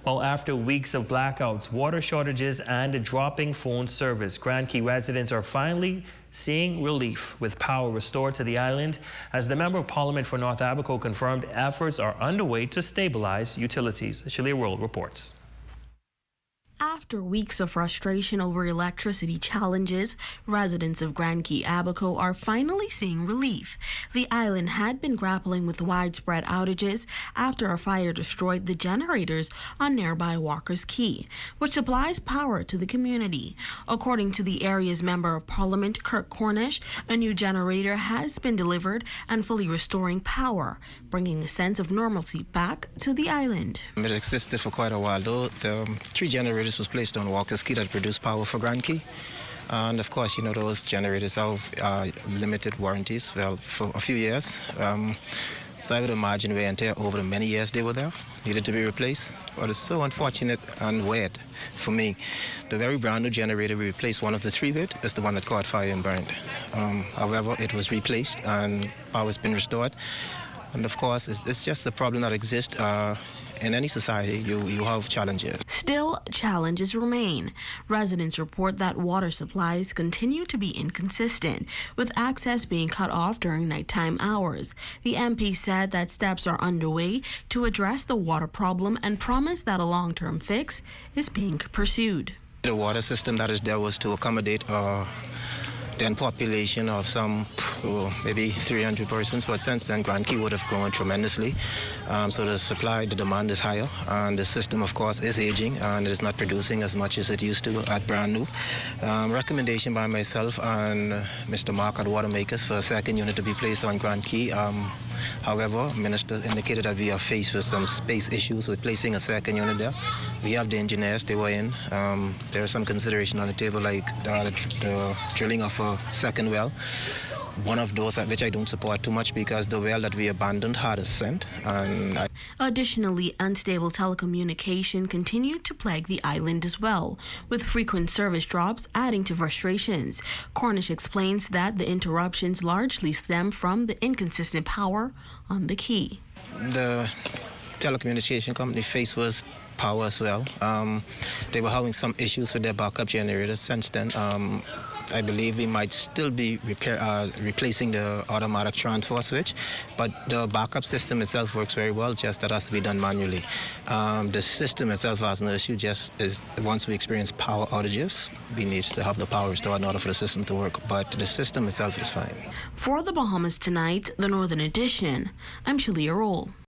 Well, after weeks of blackouts, water shortages, and a dropping phone service, Grand Cay residents are finally seeing relief with power restored to the island. As the Member of Parliament for North Abaco confirmed, efforts are underway to stabilize utilities. Shalia World reports. After weeks of frustration over electricity challenges, residents of Grand Cay Abaco are finally seeing relief. The island had been grappling with widespread outages after a fire destroyed the generators on nearby Walker's Cay, which supplies power to the community. According to the area's Member of Parliament, Kirk Cornish, a new generator has been delivered and fully restoring power, bringing a sense of normalcy back to the island. It existed for quite a while, though. The 3 generators was placed on Walker's Cay that produce power for Grand Cay. And of course, those generators have limited warranties, well, for a few years. So I would imagine wear and tear over the many years they were there, needed to be replaced. But it's so unfortunate and weird for me. The very brand new generator we replaced one of the 3 with is the one that caught fire and burned. However, it was replaced and power has been restored. And of course, it's just a problem that exists in any society. You have challenges. Still, challenges remain. Residents report that water supplies continue to be inconsistent, with access being cut off during nighttime hours. The MP said that steps are underway to address the water problem and promised that a long-term fix is being pursued. The water system that is there was to accommodate then population of some maybe 300 persons, but since then Grand Cay would have grown tremendously. So the supply, the demand is higher, and the system of course is aging and it is not producing as much as it used to at brand new. Recommendation by myself and Mr. Mark at Watermakers for a second unit to be placed on Grand Cay. However, Minister indicated that we are faced with some space issues with placing a second unit there. We have the engineers, they were in. There is some consideration on the table like the drilling of a second well. One of those which I don't support too much because the well that we abandoned had a scent. Additionally, unstable telecommunication continued to plague the island as well, with frequent service drops adding to frustrations. Cornish explains that the interruptions largely stem from the inconsistent power on the Cay. The telecommunication company faced was power as well. They were having some issues with their backup generators. Since then, I believe we might still be replacing the automatic transfer switch, but the backup system itself works very well, just that has to be done manually. The system itself has no issue, just is once we experience power outages, we need to have the power restored in order for the system to work, but the system itself is fine. For the Bahamas Tonight, the Northern Edition, I'm Shalia World.